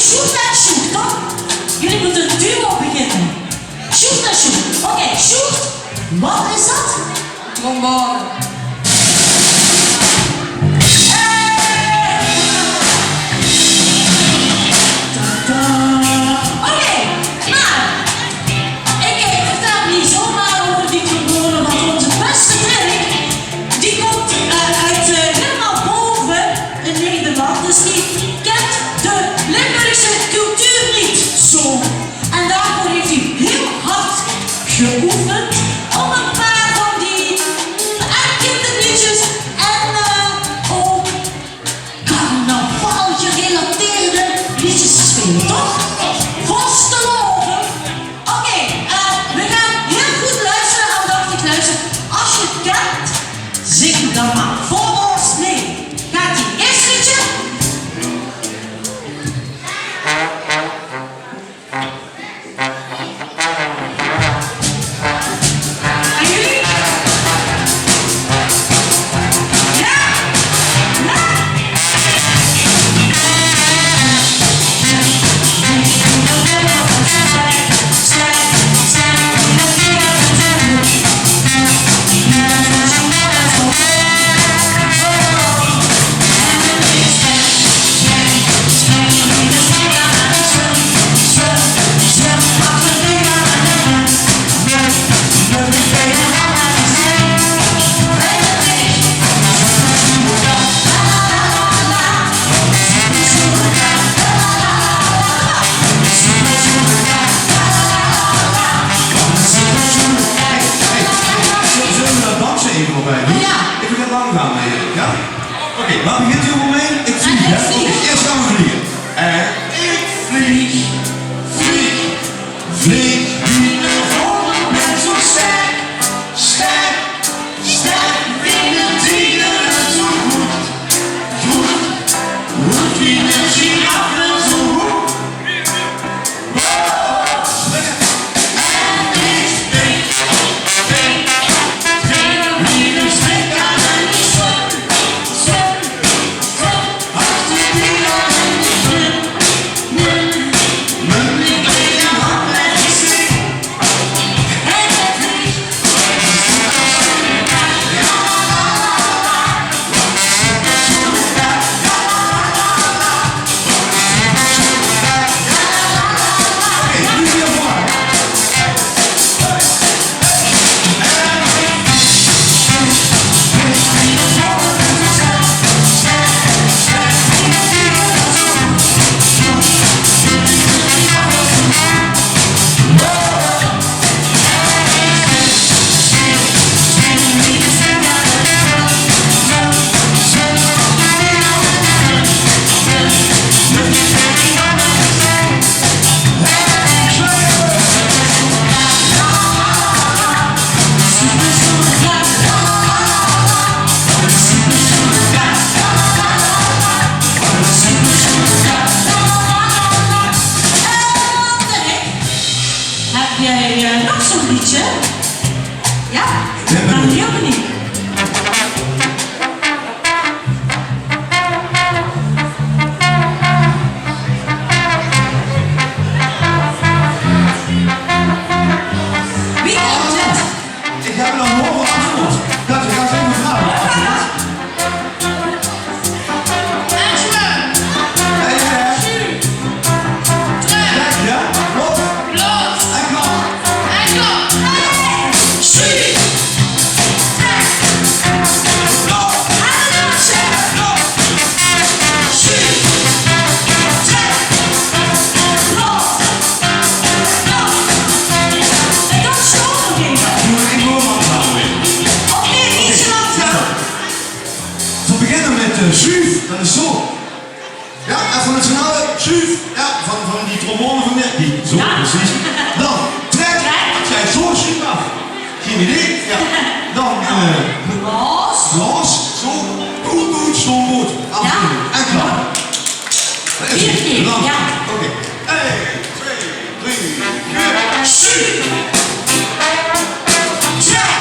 shoot en shoot, toch? Jullie moeten een duo beginnen. Shoot en shoot. Oké, shoot. Wat is dat? Trombone. Geoefend om een paar van die kinderliedjes en ook carnaval gerelateerde liedjes te spelen, toch? Vast te loven. Oké, we gaan heel goed luisteren, aandachtig luisteren. Als je het kent, zing dan maar voor ons mee. Gaat die eerste liedje? Oké, waar begint u allemaal mee? Ik vlieg, hè? Eerst gaan we vliegen. En ik vlieg, vlieg, vlieg. De vogel bent zo sterk, sterk, sterk. Vliegen, vliegen, zo goed, goed. Goed vliegen, giraffen zo goed. En ik spring, spring, spring. Vliegen, spring, kan er niet zo. Nog zo'n liedje? Ja? Ik ben heel benieuwd. Wie komt het? Ik heb nog horen antwoord. Dat je gaat even vragen. Suuf, dat is zo. Ja, even het finale. Suuf, ja, van die trombone van net. Die, zo, ja. Precies. Dan, trek, krijg zo suuf af. Geen idee? Ja. Dan, los, zo, goed, zo goed. Afdoen, en klaar. Vier keer, ja. Oké. 1, 2, 3, 4, suuf. Trek.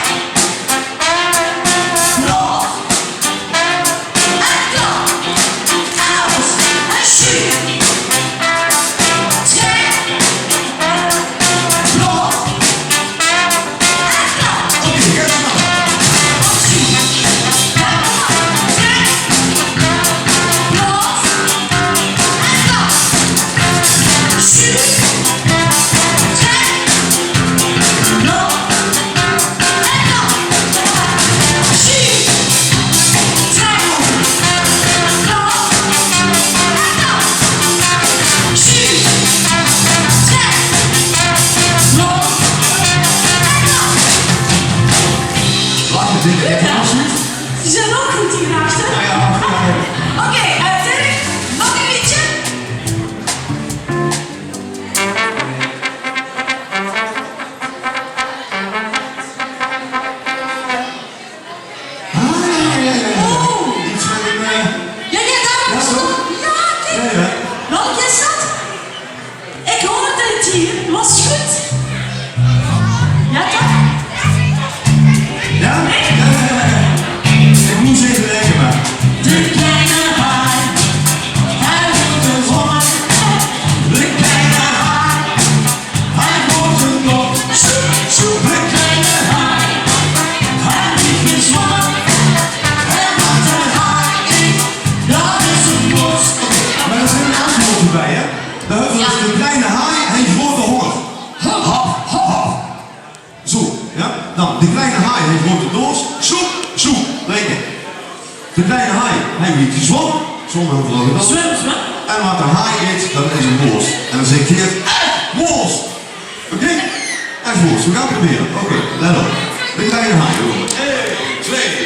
erbij, hè? De heuvel is de kleine haai, hij heeft grote honger. Hop, hop. Zo, ja? Dan, de kleine haai heeft grote doos. Zoek, zoek. Lekker. De kleine haai, hij heeft gezwommen. Zonder heel veel dat. Zwem. En wat de haai eet, dat is een moos. En dan zeg ik hier, moos. Oké? Dat is moos. We gaan proberen. Oké, let op. De kleine haai, hoor. 1, 2,